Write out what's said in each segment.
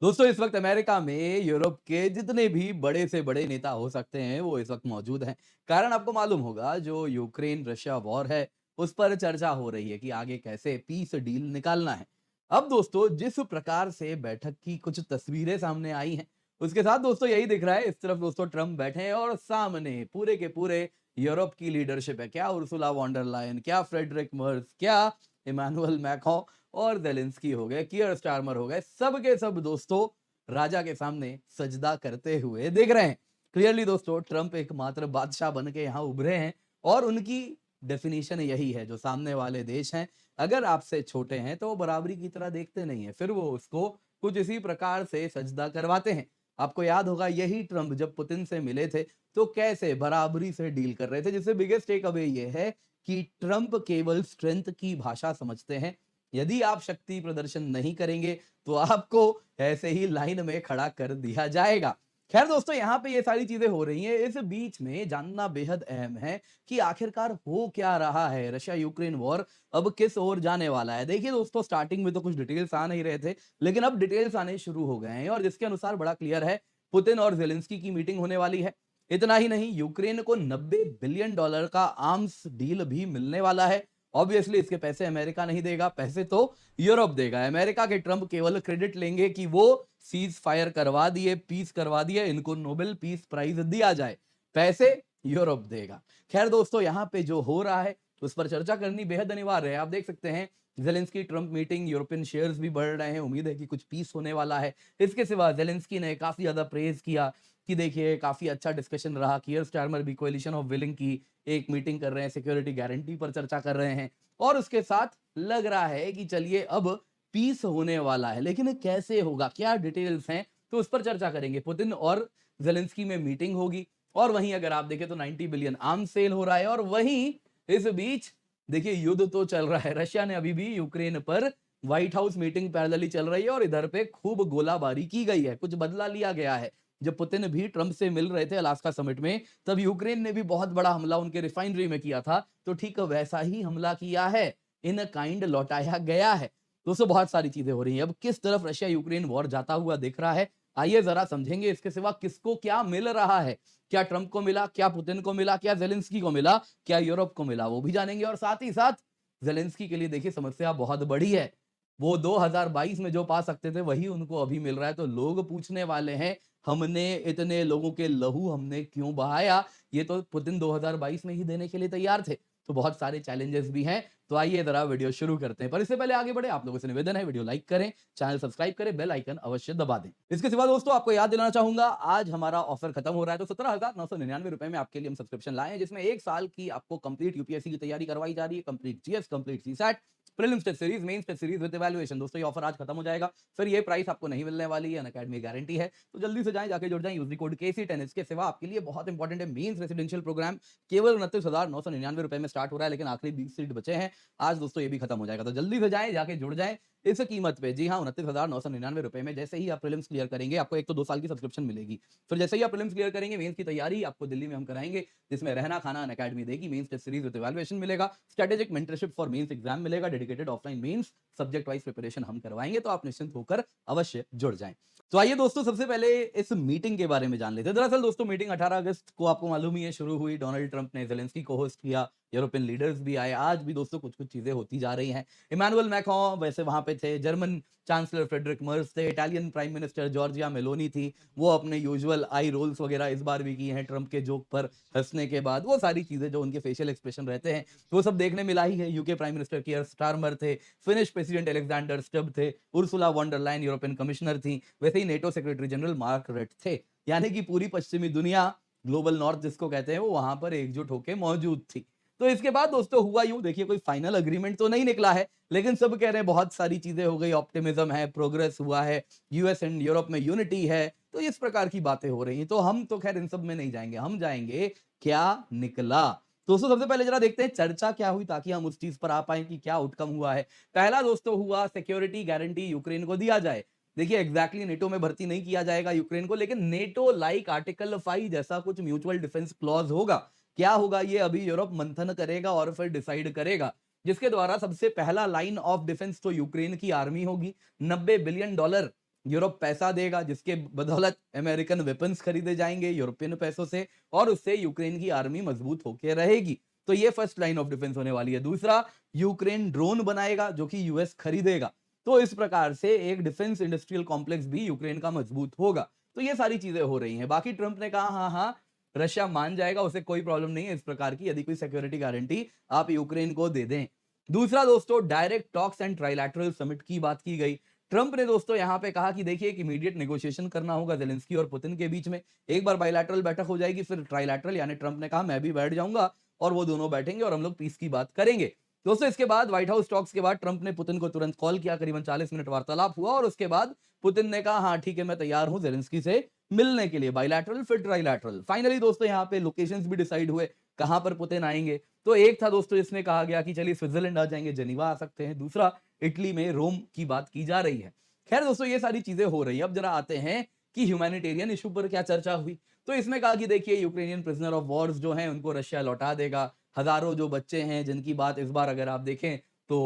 दोस्तों इस वक्त अमेरिका में यूरोप के जितने भी बड़े से बड़े नेता हो सकते हैं वो इस वक्त मौजूद हैं। कारण आपको मालूम होगा, जो यूक्रेन रशिया वॉर है उस पर चर्चा हो रही है कि आगे कैसे पीस डील निकालना है। अब दोस्तों जिस प्रकार से बैठक की कुछ तस्वीरें सामने आई हैं, उसके साथ दोस्तों यही दिख रहा है। इस तरफ दोस्तों ट्रम्प बैठे हैं और सामने पूरे के पूरे यूरोप की लीडरशिप है। क्या उर्सुला वॉन्डर लायन, क्या फ्रेडरिक मर्स, क्या इमानुअल मैक्रों और जेलेंस्की हो गए, कियर स्टारमर हो गए, सब के सब दोस्तों राजा के सामने सजदा करते हुए दिख रहे हैं। क्लियरली दोस्तों ट्रंप एकमात्र बादशाह बन के यहाँ उभरे हैं और उनकी डेफिनेशन यही है, जो सामने वाले देश हैं अगर आपसे छोटे हैं तो वो बराबरी की तरह देखते नहीं है, फिर वो उसको कुछ इसी प्रकार से सजदा करवाते हैं। आपको याद होगा यही ट्रंप जब पुतिन से मिले थे तो कैसे बराबरी से डील कर रहे थे, जिससे बिगेस्ट टेक अवे ये है कि ट्रंप केवल स्ट्रेंथ की भाषा समझते हैं। यदि आप शक्ति प्रदर्शन नहीं करेंगे तो आपको ऐसे ही लाइन में खड़ा कर दिया जाएगा। खैर दोस्तों यहाँ पे ये सारी चीजें हो रही हैं, इस बीच में जानना बेहद अहम है कि आखिरकार हो क्या रहा है। रशिया यूक्रेन वॉर अब किस ओर जाने वाला है। देखिए दोस्तों स्टार्टिंग में तो कुछ डिटेल्स आ नहीं रहे थे, लेकिन अब डिटेल्स आने शुरू हो गए हैं और जिसके अनुसार बड़ा क्लियर है, पुतिन और जेलेंस्की की मीटिंग होने वाली है। इतना ही नहीं, यूक्रेन को 90 बिलियन डॉलर का आर्म्स डील भी मिलने वाला है। ऑब्वियसली इसके पैसे अमेरिका नहीं देगा, पैसे तो यूरोप देगा। अमेरिका के ट्रंप केवल क्रेडिट लेंगे कि वो सीज फायर करवा दिए, पीस करवा दिए, इनको नोबेल पीस प्राइज दिया जाए, पैसे यूरोप देगा। खैर दोस्तों यहाँ पे जो हो रहा है उस पर चर्चा करनी बेहद अनिवार्य है। आप देख सकते हैं Zelensky Trump meeting, European shares भी बढ़ रहे हैं, उम्मीद है कि कुछ पीस होने वाला है। इसके सिवा जेलेंस्की ने काफी ज्यादा प्रेज किया कि देखिए काफी अच्छा डिस्कशन रहा। कियर स्टारमर भी कोलिशन ऑफ विलिंग की एक मीटिंग कर रहे हैं, सिक्योरिटी गारंटी पर चर्चा कर रहे हैं और उसके साथ लग रहा है कि चलिए अब पीस होने वाला है। लेकिन कैसे होगा, क्या डिटेल्स हैं, तो उस पर चर्चा करेंगे। पुतिन और जेलेंस्की में मीटिंग होगी और वहीं अगर आप देखें तो 90 बिलियन आर्म सेल हो रहा है और वहीं इस बीच देखिए युद्ध तो चल रहा है। रशिया ने अभी भी यूक्रेन पर व्हाइट हाउस मीटिंग पैरेलली चल रही है और इधर पे खूब गोलाबारी की गई है, कुछ बदला लिया गया है। जब पुतिन भी ट्रंप से मिल रहे थे अलास्का समिट में, तब यूक्रेन ने भी बहुत बड़ा हमला उनके रिफाइनरी में किया था, तो ठीक वैसा ही हमला किया है, इन काइंड लौटाया गया है। दोस्तों बहुत सारी चीजें हो रही हैं। अब किस तरफ रशिया यूक्रेन वॉर जाता हुआ दिख रहा है, आइए जरा समझेंगे। इसके सिवा किसको क्या मिल रहा है, क्या ट्रंप को मिला, क्या पुतिन को मिला, क्या जेलेंस्की को मिला, क्या यूरोप को मिला, वो भी जानेंगे। और साथ ही साथ जेलेंस्की के लिए देखिए समस्या बहुत बड़ी है। वो 2022 में जो पा सकते थे वही उनको अभी मिल रहा है, तो लोग पूछने वाले हैं हमने इतने लोगों के लहू हमने क्यों बहाया। ये तो पुतिन 2022 में ही देने के लिए तैयार थे। तो बहुत सारे चैलेंजेस भी हैं। तो आइए जरा वीडियो शुरू करते हैं, पर इससे पहले आगे बढ़े आप लोगों से निवेदन है, वीडियो लाइक करें, चैनल सब्सक्राइब करें, बेल आइकन अवश्य दबा दें। इसके सिवा दोस्तों आपको याद दिलाना चाहूंगा, आज हमारा ऑफर खत्म हो रहा है। तो 17,999 रुपए में आपके लिए हम सब्सक्रिप्शन लाए हैं, जिसमें 1 साल की आपको कंप्लीट यूपीएससी की तैयारी करवाई जा रही है, complete GS, complete CSAT, prelims test series, mains test series with evaluation. दोस्तों ये ऑफर आज खत्म हो जाएगा, फिर ये प्राइस आपको नहीं मिलने वाली है, अनअकैडमी गारंटी है। तो जल्दी से जाएं, जाके जुड़ जाएं, यूज द कोड KC10। इसके सिवा आपके लिए बहुत इंपॉर्टेंट है, मेंस रेसिडेंशियल प्रोग्राम केवल 29,999 रुपए में स्टार्ट हो रहा है, लेकिन आखिरी 20 सीट बचे हैं। आज दोस्तों ये भी खत्म हो जाएगा, तो जल्दी से जाएं, जाके जुड़ जाएं इस कीमत पे। जी हाँ, 29,999 रुपए में जैसे ही आप प्रीलिम्स क्लियर करेंगे आपको एक तो 2 साल की सब्सक्रिप्शन मिलेगी। फिर जैसे ही आप प्रीलिम्स क्लियर करेंगे, मेंस की तैयारी आपको दिल्ली में हम कराएंगे, जिसमें रहना खाना अनअकैडमी देगी, mains test series with evaluation मिलेगा, strategic mentorship for mains exam मिलेगा, dedicated offline mains subject wise preparation हम करवाएंगे। तो आप निश्चिंत होकर अवश्य जुड़ जाएं। तो आइए दोस्तों सबसे पहले इस मीटिंग के बारे में जान लेते हैं। दरअसल दोस्तों मीटिंग 18 अगस्त को आपको मालूम ही है शुरू हुई। डोनाल्ड ट्रंप ने जेलेंस्की को होस्ट किया, यूरोपियन लीडर्स भी आए। आज भी दोस्तों कुछ कुछ चीजें होती जा रही हैं। इमानुअल मैक्रों वैसे वहां पे थे, जर्मन चांसलर फ्रेडरिक मर्स थे, Italian prime minister Giorgia Meloni थी। वो अपने यूजुअल आई रोल्स वगैरह इस बार भी की हैं ट्रंप के जोक पर हंसने के बाद। वो सारी चीजें जो उनके फेशियल एक्सप्रेशन रहते हैं वो सब देखने मिला ही है। UK prime minister Keir Starmer थे, फिनिश प्रेसिडेंट अलेक्जेंडर स्टब थे, Ursula von der Leyen European commissioner थी, वैसे ही NATO secretary general Mark Rutte थे। यानी कि पूरी पश्चिमी दुनिया, ग्लोबल नॉर्थ जिसको कहते हैं, वो वहां पर एकजुट होकर मौजूद थी। तो इसके बाद दोस्तों हुआ यूं, देखिए कोई फाइनल अग्रीमेंट तो नहीं निकला है, लेकिन सब कह रहे हैं बहुत सारी चीजें हो गई, ऑप्टिमिज्म है, प्रोग्रेस हुआ है, यूएस एंड यूरोप में यूनिटी है। तो इस प्रकार की बातें हो रही हैं। तो हम तो खैर इन सब में नहीं जाएंगे, हम जाएंगे क्या निकला। दोस्तों सबसे पहले जरा देखते हैं चर्चा क्या हुई, ताकि हम उस चीज पर आ पाए कि क्या आउटकम हुआ है। पहला दोस्तों हुआ सिक्योरिटी गारंटी यूक्रेन को दिया जाए। देखिए एग्जैक्टली नेटो में भर्ती नहीं किया जाएगा यूक्रेन को, लेकिन नेटो लाइक आर्टिकल 5 जैसा कुछ म्यूचुअल डिफेंस क्लॉज होगा। क्या होगा ये अभी यूरोप मंथन करेगा और फिर डिसाइड करेगा, जिसके द्वारा सबसे पहला लाइन ऑफ डिफेंस तो यूक्रेन की आर्मी होगी। 90 बिलियन डॉलर यूरोप पैसा देगा जिसके बदौलत अमेरिकन वेपन्स खरीदे जाएंगे यूरोपियन पैसों से, और उससे यूक्रेन की आर्मी मजबूत होकर रहेगी। तो ये फर्स्ट लाइन ऑफ डिफेंस होने वाली है। दूसरा, यूक्रेन ड्रोन बनाएगा जो कि यूएस खरीदेगा। तो इस प्रकार से एक डिफेंस इंडस्ट्रियल कॉम्प्लेक्स भी यूक्रेन का मजबूत होगा। तो ये सारी चीजें हो रही हैं। बाकी ट्रंप ने कहा हाँ हाँ रशिया मान जाएगा, उसे कोई प्रॉब्लम नहीं है इस प्रकार की, यदि कोई सिक्योरिटी गारंटी आप यूक्रेन को दे दें। दूसरा दोस्तों, direct talks and trilateral summit की बात की गई। ट्रंप ने दोस्तों यहां पे कहा कि देखिए एक इमीडिएट नेगोशिएशन करना होगा जेलेंस्की और पुतिन के बीच में। एक बार बायलैटरल बैठक हो जाएगी, फिर ट्राइलैटरल, यानी ट्रंप ने कहा मैं भी बैठ जाऊंगा और वो दोनों बैठेंगे और हम लोग पीस की बात करेंगे। दोस्तों इसके बाद व्हाइट हाउस टॉक्स के बाद ट्रंप ने पुतिन को तुरंत कॉल किया, करीबन 40 मिनट वार्तालाप हुआ और उसके बाद पुतिन ने कहा हाँ ठीक है मैं तैयार हूं जेलेंस्की से मिलने के लिए, बायलैटरल फिर ट्राइलैटरल। फाइनली दोस्तों यहाँ पे लोकेशंस भी डिसाइड हुए कहां पर पुतिन आएंगे। तो एक था दोस्तों इसमें कहा गया कि चलिए स्विट्जरलैंड आ जाएंगे, जेनीवा आ सकते हैं। दूसरा, इटली में रोम की बात की जा रही है। खैर दोस्तों ये सारी चीजें हो रही है। अब जरा आते हैं कि ह्यूमैनिटेरियन इशू पर क्या चर्चा हुई। तो इसमें कहा कि देखिए यूक्रेनियन प्रिजनर ऑफ वॉर्स जो हैं उनको रशिया लौटा देगा। हजारों जो बच्चे हैं जिनकी बात इस बार अगर आप देखें तो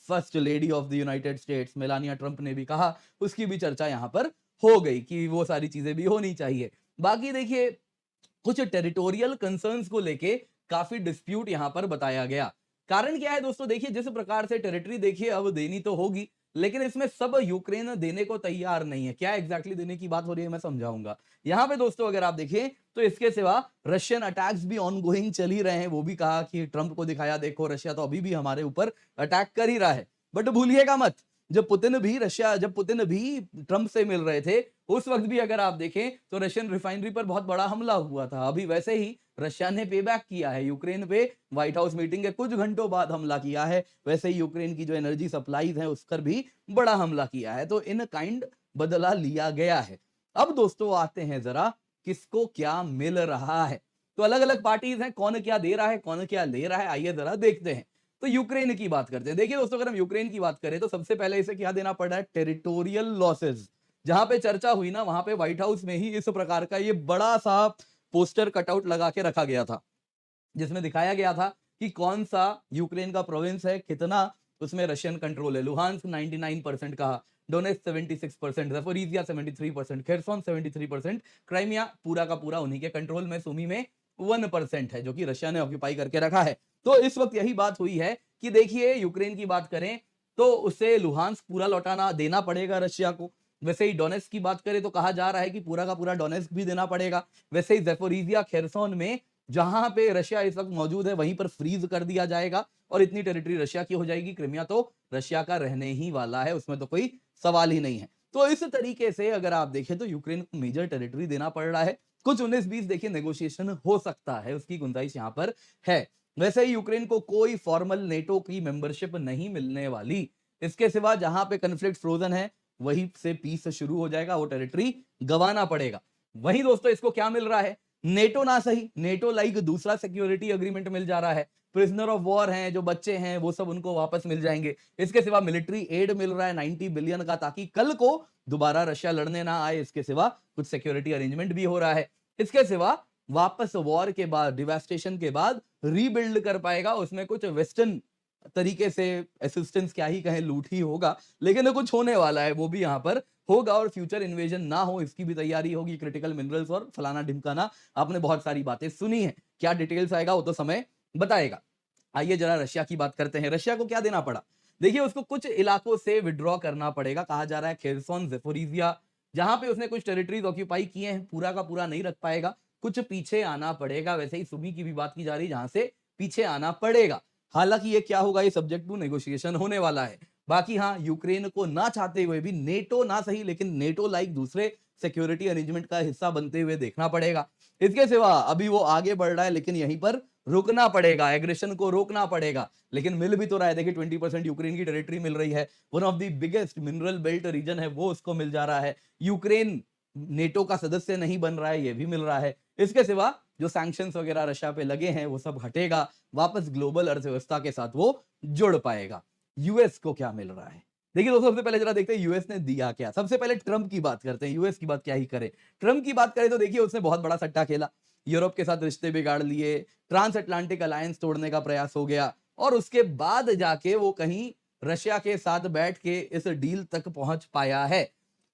first lady of the United states Melania Trump ने भी कहा, उसकी भी चर्चा यहां पर हो गई कि वो सारी चीजें भी होनी चाहिए। बाकी देखिए कुछ टेरिटोरियल कंसर्न्स को लेके काफी डिस्प्यूट यहां पर बताया गया। कारण क्या है दोस्तों, देखिए जिस प्रकार से टेरिटरी देखिए अब देनी तो होगी, लेकिन इसमें सब यूक्रेन देने को तैयार नहीं है। क्या एग्जैक्टली देने की बात हो रही है मैं समझाऊंगा। यहां पे दोस्तों अगर आप देखें तो इसके सिवा रशियन अटैक्स भी ऑनगोइंग चल ही रहे हैं। वो भी कहा कि ट्रंप को दिखाया देखो रशिया तो अभी भी हमारे ऊपर अटैक कर ही रहा है। बट भूलिएगा मत, जब पुतिन भी ट्रंप से मिल रहे थे उस वक्त भी अगर आप देखें तो रशियन रिफाइनरी पर बहुत बड़ा हमला हुआ था। अभी वैसे ही रशिया ने पे बैक किया है यूक्रेन पे, व्हाइट हाउस मीटिंग के कुछ घंटों बाद हमला किया है। वैसे ही यूक्रेन की जो एनर्जी सप्लाईज है उस पर भी बड़ा हमला किया है। तो इन काइंड बदला लिया गया है। अब दोस्तों आते हैं जरा किसको क्या मिल रहा है। तो अलग अलग पार्टीज हैं, कौन क्या दे रहा है कौन क्या ले रहा है, आइए जरा देखते हैं। तो यूक्रेन की बात करते हैं। देखिए दोस्तों अगर हम यूक्रेन की बात करें तो सबसे पहले इसे क्या देना पड़ रहा है, टेरिटोरियल लॉसेस। जहां पे चर्चा हुई ना वहां पे व्हाइट हाउस में ही इस प्रकार का ये बड़ा सा पोस्टर कटआउट लगा के रखा गया था, जिसमें दिखाया गया था कि कौन सा यूक्रेन का प्रोविंस है, कितना उसमें रशियन कंट्रोल है। लुहांस्क 99% कहा, डोनेट्स्क 76%, ज़ैपोरिज़िया 73%, खेरसोन 73%, क्राइमिया पूरा का पूरा उन्हीं के कंट्रोल में, सुमी में 1% है जो कि रशिया ने ऑक्यूपाई करके रखा है। तो इस वक्त यही बात हुई है कि देखिए यूक्रेन की बात करें तो उसे लुहांस्क पूरा लौटाना देना पड़ेगा रशिया को। वैसे ही डोनेट्स्क की बात करें तो कहा जा रहा है कि पूरा का पूरा डोनेट्स्क भी देना पड़ेगा। वैसे ही ज़ैपोरिज़िया खेरसोन में जहां पे रशिया इस वक्त मौजूद है वहीं पर फ्रीज कर दिया जाएगा और इतनी टेरिटरी रशिया की हो जाएगी। क्रिमिया तो रशिया का रहने ही वाला है, उसमें तो कोई सवाल ही नहीं है। तो इस तरीके से अगर आप देखें तो यूक्रेन को मेजर टेरिटरी देना पड़ रहा है। कुछ 19-20 देखिए नेगोशिएशन हो सकता है, उसकी गुंजाइश यहां पर है। वैसे ही यूक्रेन को कोई फॉर्मल नेटो की मेंबरशिप नहीं मिलने वाली। इसके सिवा जहां पे कन्फ्लिक्ट फ्रोजन है वहीं से पीस शुरू हो जाएगा, वो टेरिटरी गंवाना पड़ेगा। वहीं दोस्तों इसको क्या मिल रहा है, नेटो ना सही, नेटो लाइक दूसरा सिक्योरिटी एग्रीमेंट मिल जा रहा है। प्रिजनर ऑफ वॉर हैं जो बच्चे हैं वो सब उनको वापस मिल जाएंगे। इसके सिवा मिलिट्री एड मिल रहा है 90 बिलियन का, ताकि कल को दोबारा रशिया लड़ने ना आए। इसके सिवा कुछ सिक्योरिटी अरेंजमेंट भी हो रहा है। इसके सिवा वापस वॉर के बाद, डिवास्टेशन के बाद रीबिल्ड कर पाएगा, उसमें कुछ वेस्टर्न तरीके से असिस्टेंस क्या ही कहें, लूट ही होगा, लेकिन कुछ होने वाला है वो भी यहाँ पर होगा और फ्यूचर इन्वेजन ना हो इसकी भी तैयारी होगी। क्रिटिकल मिनरल्स और फलाना ढिमकाना, आपने बहुत सारी बातें सुनी है, क्या डिटेल्स आएगा वो तो समय बताएगा। आइए जरा रशिया की बात करते हैं। रशिया को क्या देना पड़ा, देखिए उसको कुछ इलाकों से विड्रॉ करना पड़ेगा। कहा जा रहा है खेरसोन, ज़ैपोरिज़िया, जहां पे उसने कुछ टेरिटरीज ऑक्यूपाई किए हैं, पूरा का पूरा नहीं रख पाएगा, कुछ पीछे आना पड़ेगा। वैसे ही सुमी की भी बात की जा रही है जहां से पीछे आना पड़ेगा। हालांकि ये क्या होगा, ये सब्जेक्ट टू नेगोशिएशन होने वाला है। बाकी हाँ, यूक्रेन को ना चाहते हुए भी नेटो ना सही लेकिन नेटो लाइक दूसरे सिक्योरिटी अरेंजमेंट का हिस्सा बनते हुए देखना पड़ेगा। इसके सिवा अभी वो आगे बढ़ रहा है लेकिन यहीं पर रुकना पड़ेगा, एग्रेशन को रोकना पड़ेगा। लेकिन मिल भी तो रहा है, देखिए 20% यूक्रेन की टेरिटरी मिल रही है, one of the biggest mineral belt region है वो उसको मिल जा रहा है। यूक्रेन नेटो का सदस्य नहीं बन रहा है, ये भी मिल रहा है। इसके सिवा जो सैंक्शंस वगैरह रशिया पे लगे हैं वो सब हटेगा, वापस ग्लोबल अर्थव्यवस्था के साथ वो जुड़ पाएगा। यूएस को क्या मिल रहा है, देखिए दोस्तों सबसे पहले जरा देखते हैं यूएस ने दिया क्या। सबसे पहले ट्रंप की बात करते हैं, यूएस की बात क्या ही करे। ट्रंप की बात करें तो देखिए उसने बहुत बड़ा सट्टा खेला, यूरोप के साथ रिश्ते बिगाड़ लिए, ट्रांस अटलांटिक अलायंस तोड़ने का प्रयास हो गया और उसके बाद जाके वो कहीं रशिया के साथ बैठ के इस डील तक पहुंच पाया है।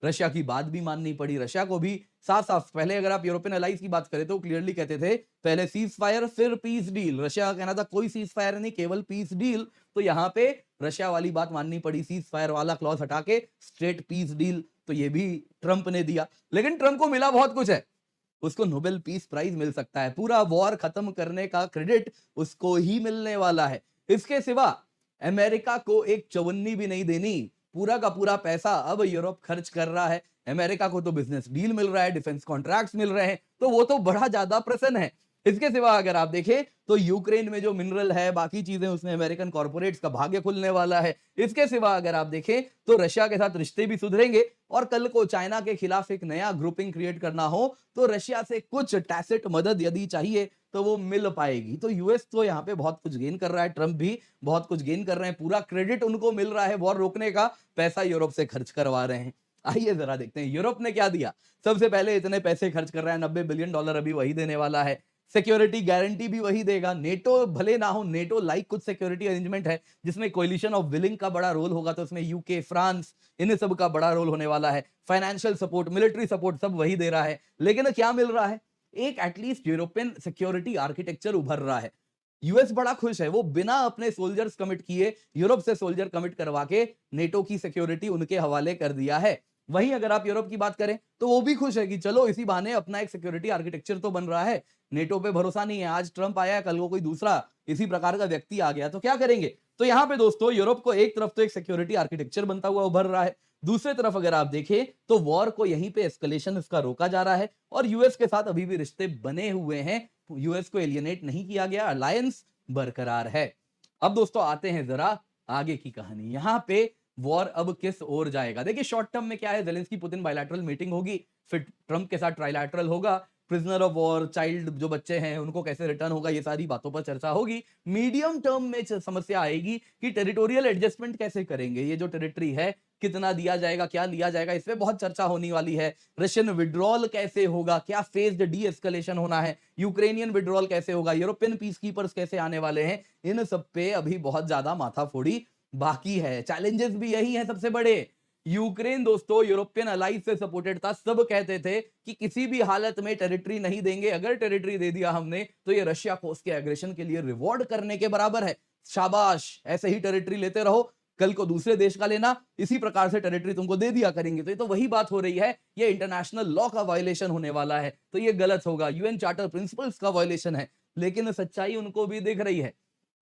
रशिया की बात भी माननी पड़ी, रशिया को भी साफ-साफ पहले अगर आप यूरोपियन अलाइज की बात करें तो क्लियरली कहते थे पहले सीज फायर फिर पीस डील। रशिया का कहना था कोई सीज फायर नहीं, केवल पीस डील। तो यहाँ पे रशिया वाली बात माननी पड़ी, सीज फायर वाला क्लॉज हटा के स्ट्रेट पीस डील। तो ये भी ट्रंप ने दिया, लेकिन ट्रंप को मिला बहुत कुछ है। उसको नोबेल पीस प्राइज मिल सकता है, पूरा वॉर खत्म करने का क्रेडिट उसको ही मिलने वाला है। इसके सिवा अमेरिका को एक चवन्नी भी नहीं देनी, पूरा का पूरा पैसा अब यूरोप खर्च कर रहा है। अमेरिका को तो बिजनेस डील मिल रहा है, डिफेंस कॉन्ट्रैक्ट्स मिल रहे हैं, तो वो तो बड़ा ज्यादा प्रसन्न है। इसके सिवा अगर आप देखें तो यूक्रेन में जो मिनरल है, बाकी चीजें, उसमें अमेरिकन कॉर्पोरेट्स का भाग्य खुलने वाला है। इसके सिवा अगर आप देखें तो रशिया के साथ रिश्ते भी सुधरेंगे, और कल को चाइना के खिलाफ एक नया ग्रुपिंग क्रिएट करना हो तो रशिया से कुछ टैसिट मदद यदि चाहिए तो वो मिल पाएगी। तो यूएस तो यहाँ पे बहुत कुछ गेन कर रहा है, ट्रंप भी बहुत कुछ गेन कर रहे हैं, पूरा क्रेडिट उनको मिल रहा है वॉर रोकने का, पैसा यूरोप से खर्च करवा रहे हैं। आइए जरा देखते हैं यूरोप ने क्या दिया। सबसे पहले इतने पैसे खर्च कर रहा है, $90 बिलियन अभी वही देने वाला है। सिक्योरिटी गारंटी भी वही देगा। नेटो भले ना हो, नेटो लाइक कुछ सिक्योरिटी अरेंजमेंट है जिसमें कोलिशन ऑफ विलिंग का बड़ा रोल होगा, तो उसमें यूके, फ्रांस, इन सब का बड़ा रोल होने वाला है। फाइनेंशियल सपोर्ट, मिलिट्री सपोर्ट सब वही दे रहा है। लेकिन क्या मिल रहा है? एक एटलीस्ट यूरोपियन सिक्योरिटी आर्किटेक्चर उभर रहा है। यूएस बड़ा खुश है, वो बिना अपने सोल्जर्स कमिट किए यूरोप से सोल्जर कमिट करवा के नेटो की सिक्योरिटी उनके हवाले कर दिया है। वहीं अगर आप यूरोप की बात करें तो वो भी खुश है कि चलो इसी बहाने अपना एक सिक्योरिटी आर्किटेक्चर तो बन रहा है। नेटो पे भरोसा नहीं है, आज ट्रंप आया, कल को कोई दूसरा इसी प्रकार का व्यक्ति आ गया तो क्या करेंगे? तो यहाँ पे दोस्तों यूरोप को एक तरफ तो एक सिक्योरिटी आर्किटेक्चर बनता हुआ उभर रहा है, दूसरी तरफ अगर आप देखें तो वॉर को यहीं पे एस्केलेशन इसका रोका जा रहा है, और यूएस के साथ अभी भी रिश्ते बने हुए हैं, यूएस को एलियनेट नहीं किया गया, अलायंस बरकरार है। अब दोस्तों आते हैं जरा आगे की कहानी। यहाँ पे वॉर अब किस ओर जाएगा? देखिए शॉर्ट टर्म में क्या है, जेलेंस्की पुतिन बायलैटरल मीटिंग होगी, फिर ट्रंप के साथ ट्राइलैटरल होगा, प्रिजनर ऑफ वॉर, चाइल्ड जो बच्चे हैं उनको कैसे रिटर्न होगा, ये सारी बातों पर चर्चा होगी। मीडियम टर्म में समस्या आएगी कि टेरिटोरियल एडजस्टमेंट कैसे करेंगे, ये जो टेरिटरी है कितना दिया जाएगा, क्या लिया जाएगा, इस पे बहुत चर्चा होने वाली है। रशियन विड्रॉल कैसे होगा, क्या फेज्ड डी एस्केलेशन होना है, यूक्रेनियन विड्रॉल कैसे होगा, यूरोपियन पीस कीपर्स कैसे आने वाले हैं, इन सब पे अभी बहुत ज्यादा माथाफोड़ी बाकी है। चैलेंजेस भी यही हैं सबसे बड़े। यूक्रेन दोस्तों यूरोपियन अलाइज से सपोर्टेड था, सब कहते थे कि किसी भी हालत में टेरिटरी नहीं देंगे, अगर टेरिटरी दे दिया हमने तो ये रशिया को उसके एग्रेशन के लिए रिवॉर्ड करने के बराबर है। शाबाश, ऐसे ही टेरिटरी लेते रहो, कल को दूसरे देश का लेना, इसी प्रकार से टेरिटरी तुमको दे दिया करेंगे। तो ये तो वही बात हो रही है, ये इंटरनेशनल लॉ का वायलेशन होने वाला है, तो ये गलत होगा, यूएन चार्टर प्रिंसिपल्स का वायलेशन है। लेकिन सच्चाई उनको भी दिख रही है,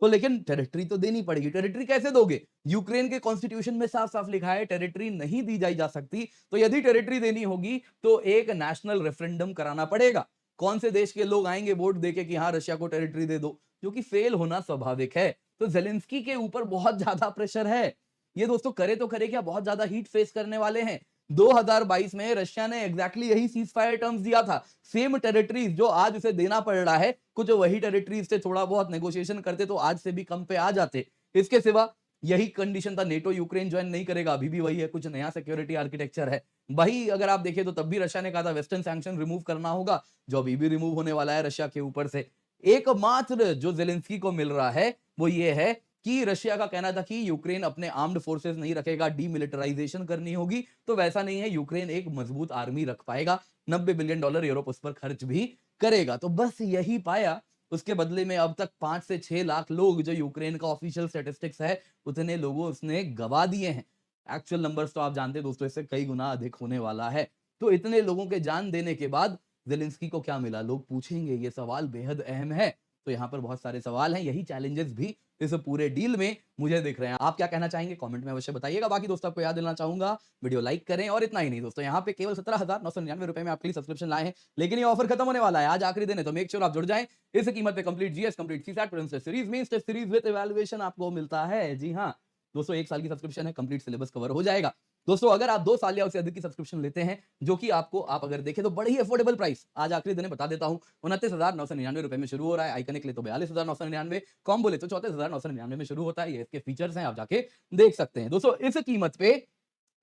तो लेकिन टेरिटरी तो देनी पड़ेगी। टेरिटरी कैसे दोगे? यूक्रेन के कॉन्स्टिट्यूशन में साफ साफ लिखा है टेरिटरी नहीं दी जा सकती। तो यदि टेरिटरी देनी होगी तो एक नेशनल रेफरेंडम कराना पड़ेगा। कौन से देश के लोग आएंगे वोट देके कि हाँ रशिया को टेरिटरी दे दो, जो कि फेल होना स्वाभाविक है। तो जेलेंस्की के ऊपर बहुत ज्यादा प्रेशर है। ये दोस्तों करे तो करे क्या, बहुत ज्यादा हीट फेस करने वाले हैं। 2022 में रशिया ने एग्जैक्टली यही सीज फायर टर्म्स दिया था, सेम टेरिटरीज जो आज उसे देना पड़ रहा है, कुछ वही टेरिटरीज से थोड़ा बहुत नेगोशिएशन करते तो आज से भी कम पे आ जाते। इसके सिवा यही कंडीशन था, नेटो यूक्रेन ज्वाइन नहीं करेगा, अभी भी वही है, कुछ नया सिक्योरिटी आर्किटेक्चर है। वही अगर आप देखें तो तब भी रशिया ने कहा था वेस्टर्न सैंक्शन रिमूव करना होगा, जो अभी भी रिमूव होने वाला है रशिया के ऊपर से। एकमात्र जो जेलेंस्की को मिल रहा है वो ये है कि रशिया का कहना था कि यूक्रेन अपने आर्म्ड फोर्सेस नहीं रखेगा, डीमिलिटराइजेशन करनी होगी, तो वैसा नहीं है, यूक्रेन एक मजबूत आर्मी रख पाएगा, $90 बिलियन यूरोप उस पर खर्च भी करेगा। तो बस यही पाया, उसके बदले में अब तक 5 से 6 लाख लोग, जो यूक्रेन का ऑफिशियल स्टैटिस्टिक्स है, उतने लोगों उसने गवा दिए हैं। एक्चुअल नंबर्स तो आप जानते हैं दोस्तों, इससे कई गुना अधिक होने वाला है। तो इतने लोगों के जान देने के बाद जेलेंस्की को क्या मिला, लोग पूछेंगे, ये सवाल बेहद अहम है। तो यहाँ पर बहुत सारे सवाल हैं, यही चैलेंजेस भी इस पूरे डील में मुझे दिख रहे हैं। आप क्या कहना चाहेंगे कमेंट में अवश्य बताइएगा। बाकी दोस्तों आपको याद दिलाना चाहूंगा, वीडियो लाइक करें, और इतना ही नहीं दोस्तों, यहाँ पे केवल 17,999 रुपए में आपके लिए सब्सक्रिप्शन लाए हैं, लेकिन ये ऑफर खत्म होने वाला है, आज आखिरी दिन है, तो मेक श्योर आप जुड़ जाएं। इस कीमत पे complete GS, complete CSAT, prelims test series, mains test series with evaluation आपको मिलता है। जी हाँ दोस्तों, 1 साल की सब्सक्रिप्शन है, कंप्लीट सिलेबस कवर हो जाएगा। दोस्तों अगर आप 2 साल या उससे अधिक की सब्सक्रिप्शन लेते हैं, जो कि आपको, आप अगर देखें तो बड़ी ही अफोर्डेबल प्राइस, आज आखिरी दिन बता देता हूं, 29,999 रुपए में शुरू हो रहा है। आइकनिक ले तो 42,999, कॉम्बो ले तो 34,999 में शुरू होता है। ये इसके फीचर्स हैं, आप जाके देख सकते हैं। दोस्तों इस कीमत पे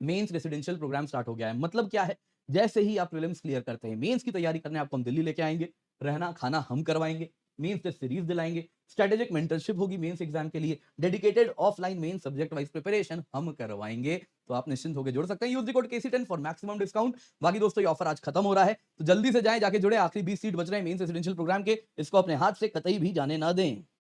मेंस रेसिडेंशियल प्रोग्राम स्टार्ट हो गया है। मतलब क्या है, जैसे ही आप प्रीलिम्स क्लियर करते हैं, मेंस की तैयारी करने आपको हम दिल्ली लेके आएंगे, रहना खाना हम करवाएंगे, मेंस टेस्ट सीरीज दिलाएंगे, स्ट्रेटेजिक मेंटरशिप होगी मेंस एग्जाम के लिए, dedicated offline main subject wise preparation हम करवाएंगे। तो आप निश्चिंत होकर जुड़ सकते हैं। Use the code KC10 for maximum discount. बाकी दोस्तों ये ऑफर आज खत्म हो रहा है, तो जल्दी से जाएं, जाके जुड़े, आखिरी 20 सीट बच रहे हैं मेंस रेसिडेंशियल प्रोग्राम के, इसको अपने हाथ से कतई भी जाने ना दें।